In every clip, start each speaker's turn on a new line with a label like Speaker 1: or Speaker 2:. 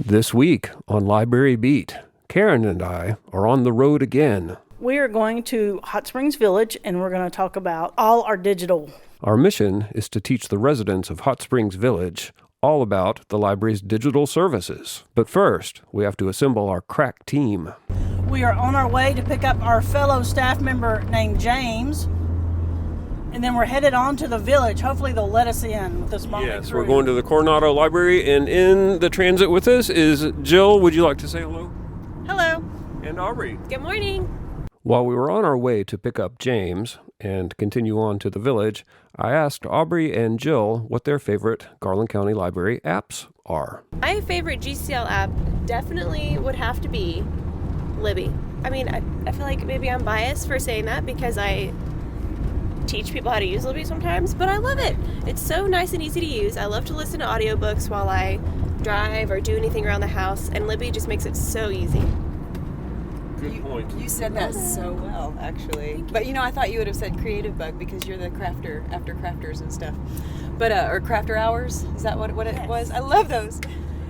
Speaker 1: This week on Library Beat, Karen and I are on the road again.
Speaker 2: We are going to Hot Springs Village, and we're going to talk about all our digital.
Speaker 1: Our mission is to teach the residents of Hot Springs Village all about the library's digital services. But first, we have to assemble our crack team.
Speaker 2: We are on our way to pick up our fellow staff member named James, and then we're headed on to the village. Hopefully they'll let us in with this motley
Speaker 1: Yes,
Speaker 2: crew.
Speaker 1: we're going to the Coronado Library, and in the transit with us is Jill. Would you like to say hello?
Speaker 3: Hello.
Speaker 1: And Aubrey.
Speaker 3: Good morning.
Speaker 1: While we were on our way to pick up James and continue on to the village, I asked Aubrey and Jill what their favorite Garland County Library apps are.
Speaker 3: My favorite GCL app definitely would have to be Libby. I mean, I feel like maybe I'm biased for saying that because I teach people how to use Libby sometimes, but I love it. It's so nice and easy to use. I love to listen to audiobooks while I drive or do anything around the house, and Libby just makes it so easy.
Speaker 1: Good point.
Speaker 4: You said that so well, actually. But I thought you would have said Creative Bug because you're the crafter after crafters and stuff. But or crafter hours, is that what it was? I love those.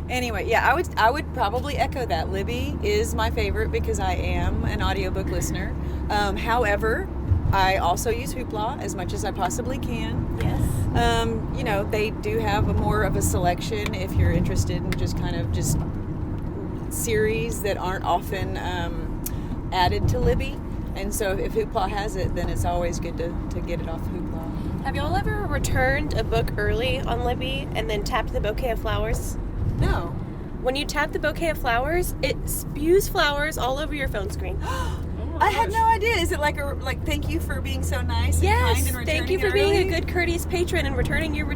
Speaker 4: Anyway, yeah, I would probably echo that. Libby is my favorite because I am an audiobook listener. However, I also use Hoopla as much as I possibly can.
Speaker 3: Yes.
Speaker 4: They do have more of a selection if you're interested in just series that aren't often added to Libby. And so if Hoopla has it, then it's always good to get it off Hoopla.
Speaker 3: Have y'all ever returned a book early on Libby and then tapped the bouquet of flowers?
Speaker 4: No.
Speaker 3: When you tap the bouquet of flowers, it spews flowers all over your phone screen.
Speaker 4: I had no idea. Is it like thank you for being so nice and kind and returning
Speaker 3: thank you for being a good, courteous patron and returning your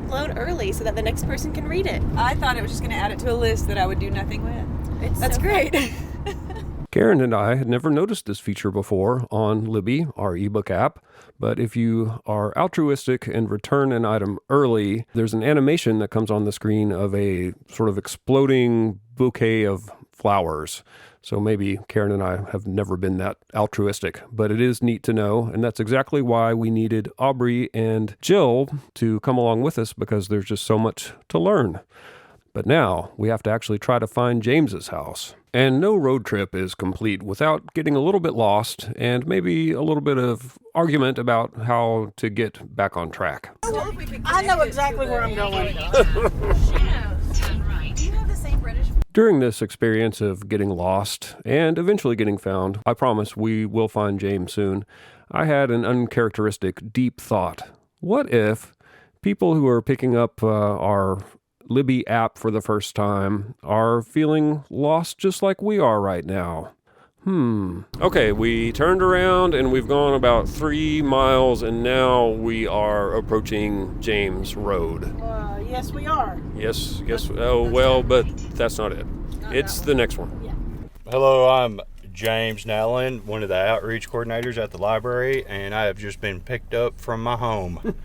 Speaker 3: loan early so that the next person can read it.
Speaker 4: I thought it was just going to add it to a list that I would do nothing with. That's so great.
Speaker 1: Karen and I had never noticed this feature before on Libby, our ebook app, but if you are altruistic and return an item early, there's an animation that comes on the screen of a sort of exploding bouquet of flowers. So maybe Karen and I have never been that altruistic, but it is neat to know, and that's exactly why we needed Aubrey and Jill to come along with us, because there's just so much to learn. But now we have to actually try to find James's house. And no road trip is complete without getting a little bit lost and maybe a little bit of argument about how to get back on track.
Speaker 2: I know exactly where I'm going.
Speaker 4: Do you have the same British?
Speaker 1: During this experience of getting lost and eventually getting found, I promise we will find James soon, I had an uncharacteristic deep thought. What if people who are picking up our Libby app for the first time are feeling lost just like we are right now? Okay, we turned around and we've gone about 3 miles and now we are approaching James Road.
Speaker 2: Yes, we are.
Speaker 1: Yes. Oh, well, but that's not it. It's the next one.
Speaker 2: Yeah.
Speaker 5: Hello, I'm James Nallen, one of the outreach coordinators at the library, and I have just been picked up from my home.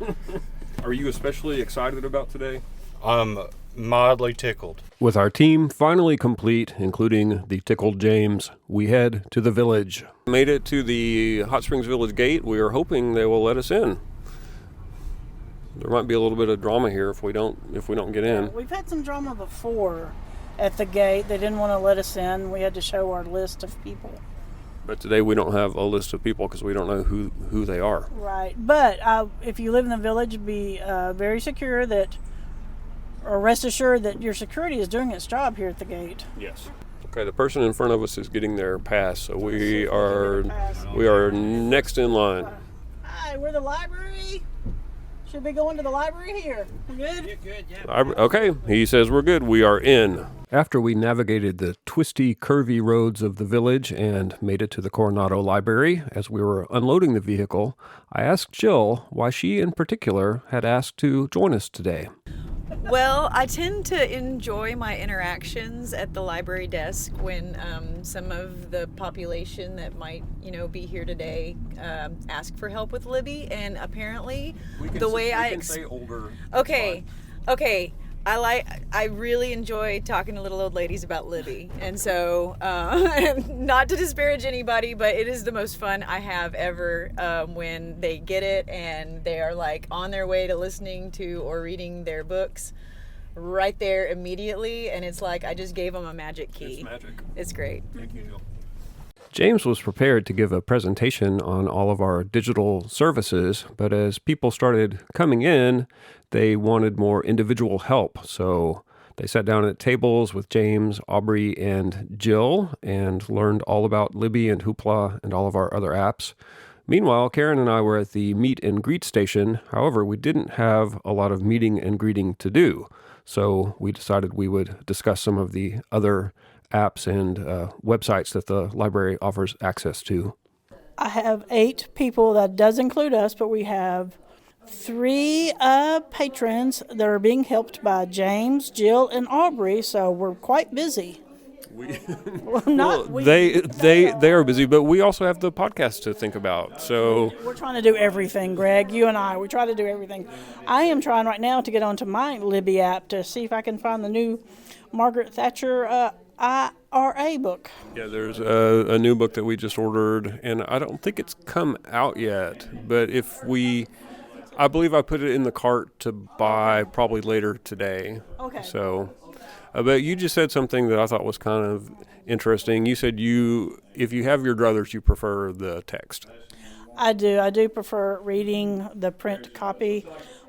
Speaker 1: Are you especially excited about today?
Speaker 5: I'm mildly tickled.
Speaker 1: With our team finally complete, including the tickled James, we head to the village. Made it to the Hot Springs Village gate. We are hoping they will let us in. There might be a little bit of drama here if we don't get in.
Speaker 2: We've had some drama before at the gate. They didn't want to let us in. We had to show our list of people.
Speaker 1: But today we don't have a list of people because we don't know who they are.
Speaker 2: Right. But if you live in the village, be very secure or rest assured that your security is doing its job here at the gate.
Speaker 1: Yes. Okay, the person in front of us is getting their pass, so we are next in line.
Speaker 2: Hi, we're the library. Should we go into the library here? We good?
Speaker 5: You're good, yeah.
Speaker 1: Okay, he says we're good. We are in. After we navigated the twisty, curvy roads of the village and made it to the Coronado Library, as we were unloading the vehicle, I asked Jill why she in particular had asked to join us today.
Speaker 4: Well, I tend to enjoy my interactions at the library desk when some of the population that might, be here today ask for help with Libby, and apparently
Speaker 1: say older.
Speaker 4: Okay. I really enjoy talking to little old ladies about Libby, and so not to disparage anybody, but it is the most fun I have ever when they get it and they are like on their way to listening to or reading their books right there immediately, and it's like I just gave them a magic key.
Speaker 1: It's magic.
Speaker 4: It's great.
Speaker 1: Thank you, Jill. James was prepared to give a presentation on all of our digital services, but as people started coming in, they wanted more individual help. So they sat down at tables with James, Aubrey, and Jill and learned all about Libby and Hoopla and all of our other apps. Meanwhile, Karen and I were at the meet and greet station. However, we didn't have a lot of meeting and greeting to do. So we decided we would discuss some of the other apps and websites that the library offers access to.
Speaker 2: I have 8 people. That does include us, but we have 3 patrons that are being helped by James, Jill, and Aubrey, so we're quite busy.
Speaker 1: They are busy, but we also have the podcast to think about. So
Speaker 2: We're trying to do everything, Greg. You and I, we try to do everything. I am trying right now to get onto my Libby app to see if I can find the new Margaret Thatcher IRA book.
Speaker 1: yeah, there's a new book that we just ordered, and I don't think it's come out yet. But I believe I put it in the cart to buy probably later today.
Speaker 2: Okay.
Speaker 1: So, but you just said something that I thought was kind of interesting. You said if you have your druthers, you prefer the text.
Speaker 2: I do. I do prefer reading the print copy,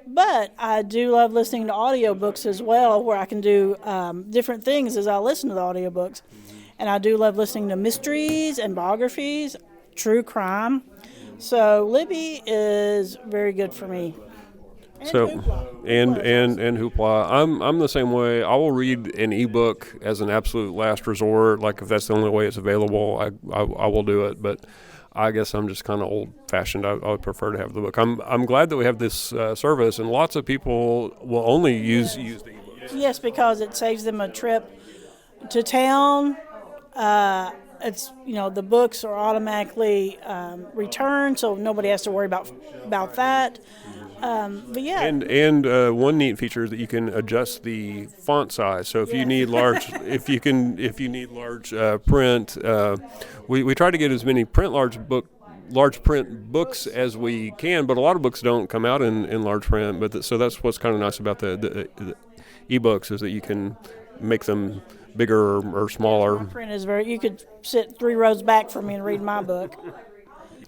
Speaker 2: but I do love listening to audiobooks as well, where I can do different things as I listen to the audiobooks. And I do love listening to mysteries and biographies, true crime. So Libby is very good for me.
Speaker 1: So, and Hoopla. I'm the same way. I will read an ebook as an absolute last resort. Like if that's the only way it's available, I will do it. But I guess I'm just kind of old-fashioned. I would prefer to have the book. I'm glad that we have this service, and lots of people will only use the ebooks.
Speaker 2: Yes, because it saves them a trip to town. It's the books are automatically returned, so nobody has to worry about that. But yeah,
Speaker 1: and one neat feature is that you can adjust the font size. So if you need large, if you need large print, we try to get as many large print books as we can. But a lot of books don't come out in large print. But so that's what's kind of nice about the ebooks is that you can make them bigger or smaller.
Speaker 2: Print is you could sit 3 rows back from me and read my book.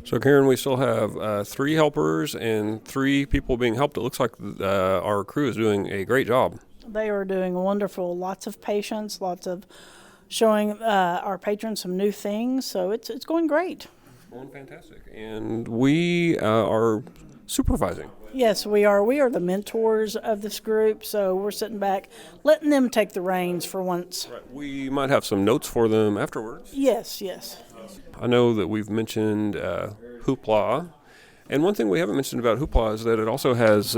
Speaker 1: So, Karen, we still have 3 helpers and 3 people being helped. It looks like our crew is doing a great job.
Speaker 2: They are doing wonderful. Lots of patience, lots of showing our patrons some new things. So it's going great.
Speaker 1: Going fantastic. And we are supervising.
Speaker 2: Yes, we are. We are the mentors of this group, so we're sitting back, letting them take the reins for once.
Speaker 1: Right. We might have some notes for them afterwards.
Speaker 2: Yes.
Speaker 1: I know that we've mentioned Hoopla, and one thing we haven't mentioned about Hoopla is that it also has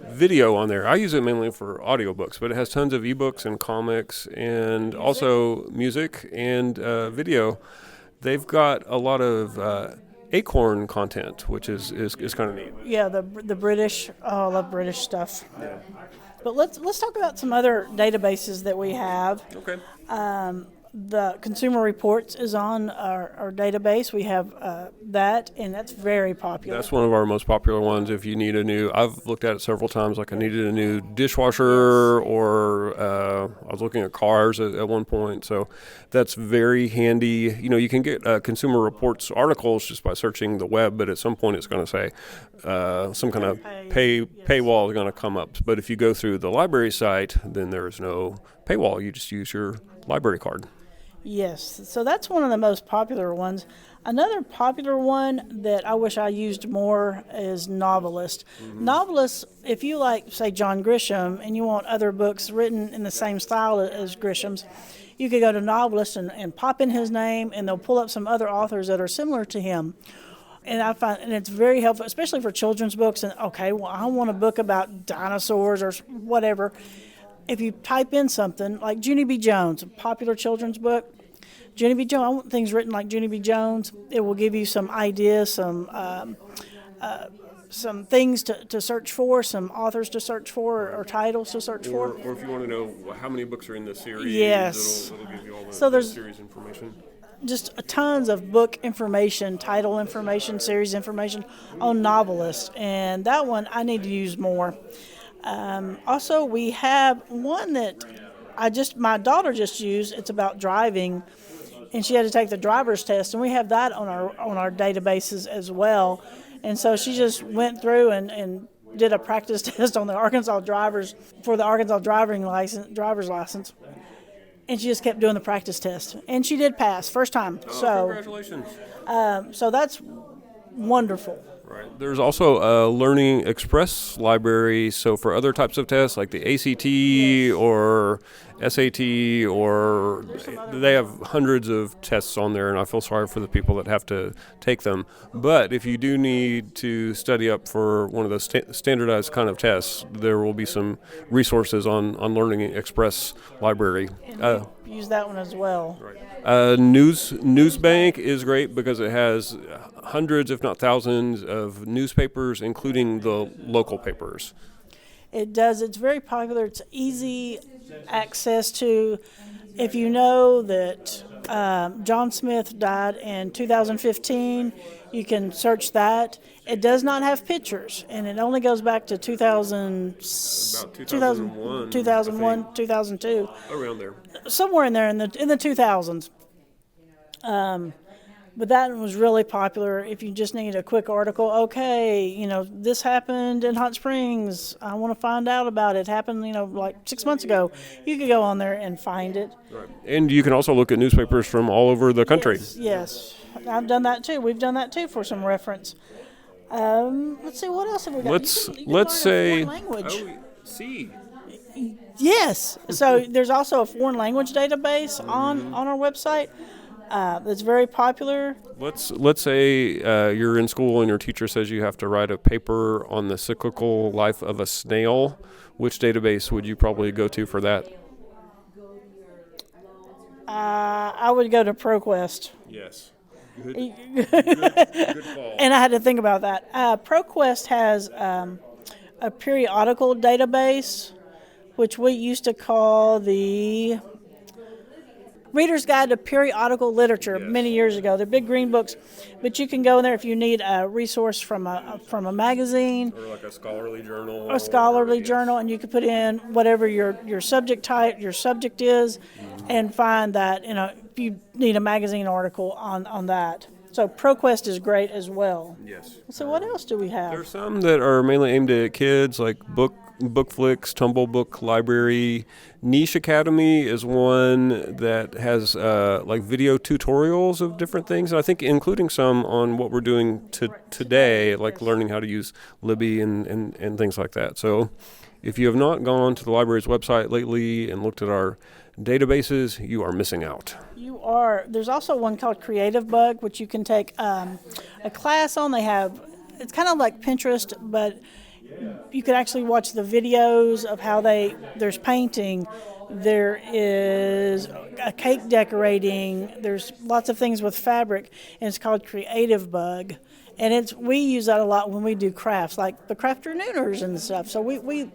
Speaker 1: video on there. I use it mainly for audiobooks, but it has tons of ebooks and comics and also music and video. They've got a lot of Acorn content, which is kind of neat.
Speaker 2: Yeah, the British. Oh, I love British stuff. Yeah. But let's talk about some other databases that we have.
Speaker 1: Okay.
Speaker 2: The Consumer Reports is on our database. We have that, and that's very popular.
Speaker 1: That's one of our most popular ones. If you need I've looked at it several times, like I needed a new dishwasher, or I was looking at cars at one point. So that's very handy. You can get Consumer Reports articles just by searching the web, but at some point it's going to say some kind of paywall is going to come up. But if you go through the library site, then there's no paywall. You just use your library card.
Speaker 2: Yes, so that's one of the most popular ones. Another popular one that I wish I used more is Novelist. Mm-hmm. Novelist, if you like, say, John Grisham, and you want other books written in the same style as Grisham's, you could go to Novelist and pop in his name, and they'll pull up some other authors that are similar to him. And I find, and it's very helpful, especially for children's books. And I want a book about dinosaurs or whatever. If you type in something like Junie B. Jones, a popular children's book, Junie B. Jones, I want things written like Junie B. Jones. It will give you some ideas, some things to search for, some authors to search for, or titles to search for.
Speaker 1: Or if you want to know how many books are in the series,
Speaker 2: yes.
Speaker 1: it'll give you all
Speaker 2: the
Speaker 1: series information.
Speaker 2: Just tons of book information, title information, series information on Novelist, and that one I need to use more. Also, we have one that my daughter just used. It's about driving, and she had to take the driver's test, and we have that on our databases as well. And so she just went through and did a practice test on the Arkansas drivers for the Arkansas driver's license, and she just kept doing the practice test, and she did pass first time.
Speaker 1: Congratulations.
Speaker 2: So that's wonderful.
Speaker 1: Right. There's also a Learning Express library. So for other types of tests like the ACT or SAT, or they have hundreds of tests on there, and I feel sorry for the people that have to take them. But if you do need to study up for one of those standardized kind of tests, there will be some resources on Learning Express library.
Speaker 2: Use that one as well.
Speaker 1: Newsbank is great because it has hundreds, if not thousands, of newspapers, including the local papers.
Speaker 2: It does. It's very popular. It's easy access to. If you know that John Smith died in 2015, you can search that. It does not have pictures, and it only goes back to 2001, 2002.
Speaker 1: Around there.
Speaker 2: Somewhere in there in the 2000s. But that one was really popular. If you just need a quick article, okay, this happened in Hot Springs. I want to find out about it. It happened, like 6 months ago. You could go on there and find it.
Speaker 1: Right. And you can also look at newspapers from all over the country.
Speaker 2: Yes. I've done that too. We've done that too for some reference. Let's see, what else have we got?
Speaker 1: Let's
Speaker 2: you can learn
Speaker 1: say.
Speaker 2: a foreign language.
Speaker 1: See.
Speaker 2: Yes. So there's also a foreign language database on our website. That's very popular.
Speaker 1: Let's say you're in school and your teacher says you have to write a paper on the cyclical life of a snail. Which database would you probably go to for that?
Speaker 2: I would go to ProQuest.
Speaker 1: Yes. Good call.
Speaker 2: And I had to think about that. ProQuest has a periodical database, which we used to call the Reader's Guide to Periodical Literature many years ago. They're big green books, but you can go in there if you need a resource from a magazine
Speaker 1: Or like a scholarly journal.
Speaker 2: or a scholarly journal, and you can put in whatever your subject type, your subject is, and find that, if you need a magazine article on that. So ProQuest is great as well.
Speaker 1: Yes.
Speaker 2: So what else do we have?
Speaker 1: There's some that are mainly aimed at kids, like Bookflix, Tumble Book Library. Niche Academy is one that has like video tutorials of different things. And I think including some on what we're doing today, like learning how to use Libby and things like that. So if you have not gone to the library's website lately and looked at our databases, you are missing out.
Speaker 2: You are. There's also one called Creative Bug, which you can take a class on. It's kind of like Pinterest, but you can actually watch the videos of how there's painting, there is a cake decorating, there's lots of things with fabric, and it's called Creative Bug. And we use that a lot when we do crafts, like the Crafter Nooners and stuff. So we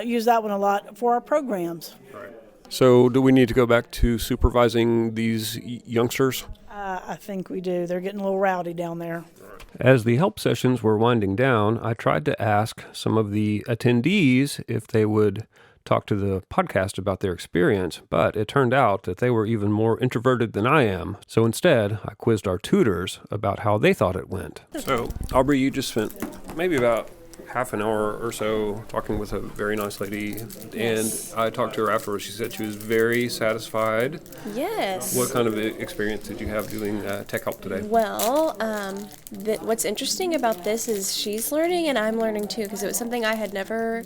Speaker 2: use that one a lot for our programs.
Speaker 1: Right. So do we need to go back to supervising these youngsters?
Speaker 2: I think we do. They're getting a little rowdy down there.
Speaker 1: As the help sessions were winding down, I tried to ask some of the attendees if they would talk to the podcast about their experience, but it turned out that they were even more introverted than I am. So instead, I quizzed our tutors about how they thought it went. So, Aubrey, you just spent maybe about half an hour or so talking with a very nice lady,
Speaker 3: Yes.
Speaker 1: and I talked to her afterwards. She said she was very satisfied.
Speaker 3: Yes.
Speaker 1: What kind of experience did you have doing tech help today?
Speaker 3: Well, what's interesting about this is she's learning and I'm learning too, because it was something I had never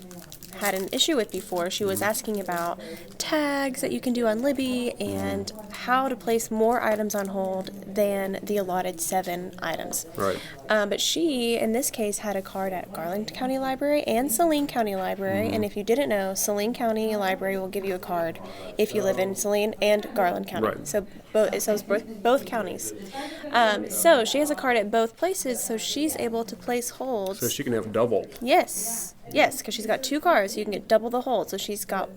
Speaker 3: had an issue with before. She was asking about tags that you can do on Libby and how to place more items on hold than the allotted 7 items.
Speaker 1: Right.
Speaker 3: But she, in this case, had a card at Garland County Library and Saline County Library. And if you didn't know, Saline County Library will give you a card if you live in Saline and Garland County.
Speaker 1: Right.
Speaker 3: So it sells both counties. So she has a card at both places, so she's able to place holds.
Speaker 1: So she can have double.
Speaker 3: Yes, because she's got 2 cards, so you can get double the hold. So she's got,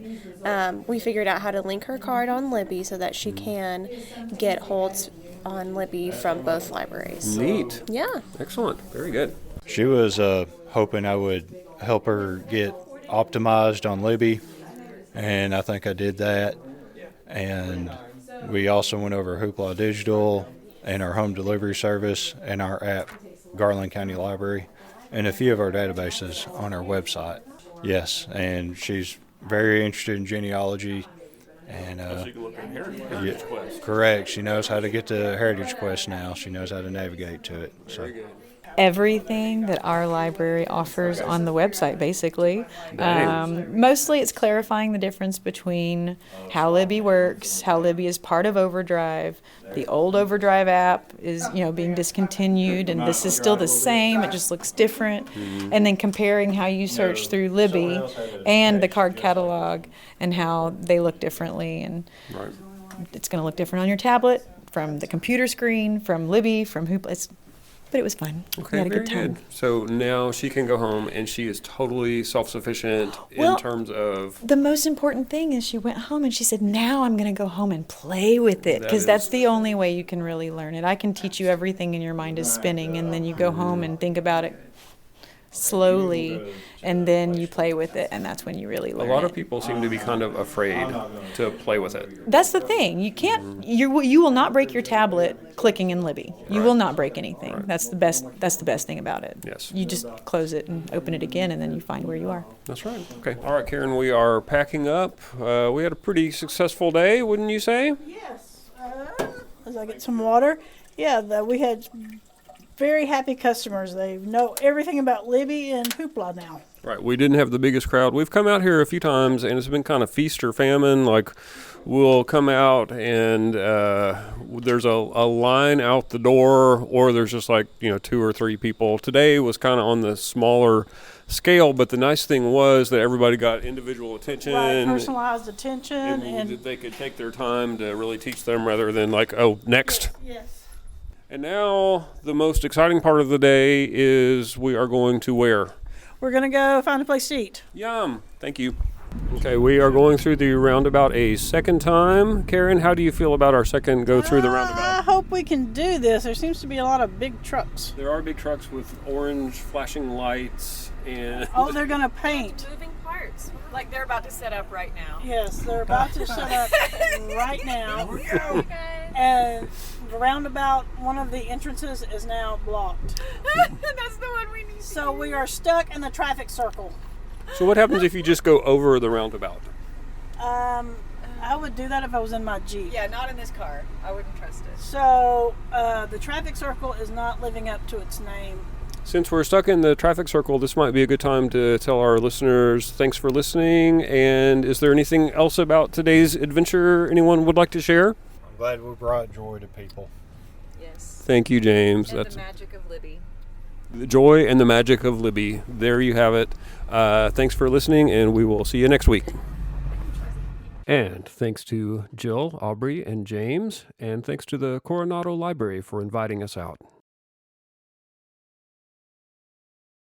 Speaker 3: we figured out how to link her card on Libby so that she can get holds on Libby from both libraries.
Speaker 1: Neat.
Speaker 3: Yeah.
Speaker 1: Excellent. Very good.
Speaker 5: She was hoping I would help her get optimized on Libby, and I think I did that. And we also went over Hoopla Digital and our home delivery service and our app, Garland County Library, and a few of our databases on our website. Yes, and she's very interested in genealogy. And
Speaker 1: So you can look at Heritage Quest.
Speaker 5: correct, she knows how to get to Heritage Quest now. She knows how to navigate to it. So.
Speaker 4: Everything that our library offers on the website, basically. Mostly it's clarifying the difference between how Libby works, how Libby is part of Overdrive. The old Overdrive app is, being discontinued, and this is still the same. It just looks different. And then comparing how you search through Libby and the card catalog and how they look differently. And
Speaker 1: Right.
Speaker 4: it's going to look different on your tablet, from the computer screen, from Libby, from Hoopla. But it was fun. We
Speaker 1: Okay,
Speaker 4: had a
Speaker 1: very
Speaker 4: good time.
Speaker 1: good. So now she can go home and she is totally self-sufficient in
Speaker 4: Well,
Speaker 1: terms of
Speaker 4: The most important thing is she went home and she said, now I'm going to go home and play with it,
Speaker 1: That
Speaker 4: because
Speaker 1: is-
Speaker 4: that's the only way you can really learn it. I can teach you everything and your mind is spinning, and then you go home and think about it slowly, and then you play with it, and that's when you really
Speaker 1: a
Speaker 4: learn
Speaker 1: lot of
Speaker 4: it.
Speaker 1: people seem to be kind of afraid to play with it.
Speaker 4: That's the thing. You can't. You will not break your tablet clicking in Libby. You will not break anything. That's the best. That's the best thing about it.
Speaker 1: Yes.
Speaker 4: You just close it and open it again, and then you find where you are.
Speaker 1: That's right. Okay. All right, Karen, we are packing up. We had a pretty successful day, wouldn't you say?
Speaker 2: Yes. As I get some water, we had very happy customers. They know everything about Libby and Hoopla now.
Speaker 1: Right. We didn't have the biggest crowd. We've come out here a few times, and it's been kind of feast or famine. Like, we'll come out, and there's a line out the door, or there's just like, 2 or 3 people. Today was kind of on the smaller scale, but the nice thing was that everybody got individual attention.
Speaker 2: Right, personalized attention
Speaker 1: and
Speaker 2: and
Speaker 1: they could take their time to really teach them rather than like, oh, next.
Speaker 2: yes.
Speaker 1: And now the most exciting part of the day is we are going to where?
Speaker 2: We're gonna go find a place to eat.
Speaker 1: Yum. Thank you. Okay, we are going through the roundabout a second time. Karen, how do you feel about our second go through the
Speaker 2: I
Speaker 1: roundabout?
Speaker 2: hope we can do this. There seems to be a lot of big trucks.
Speaker 1: There are big trucks with orange flashing lights and
Speaker 2: Oh, they're gonna paint.
Speaker 3: Moving parts.
Speaker 4: Like they're about to set up right now.
Speaker 2: Yes, they're about to set up right now.
Speaker 3: Guys.
Speaker 2: And the roundabout, one of the entrances is now blocked.
Speaker 4: That's the one we need.
Speaker 2: So we are stuck in the traffic circle.
Speaker 1: So what happens if you just go over the roundabout?
Speaker 2: I would do that if I was in my Jeep.
Speaker 4: Yeah, not in this car. I wouldn't trust it.
Speaker 2: So the traffic circle is not living up to its name.
Speaker 1: Since we're stuck in the traffic circle, this might be a good time to tell our listeners thanks for listening. And is there anything else about today's adventure anyone would like to share?
Speaker 5: I'm glad we brought joy to people.
Speaker 4: Yes.
Speaker 1: Thank you, James.
Speaker 4: And
Speaker 1: That's
Speaker 4: the magic of Libby.
Speaker 1: the joy and the magic of Libby. There you have it. Thanks for listening, and we will see you next week. And thanks to Jill, Aubrey, and James, and thanks to the Coronado Library for inviting us out.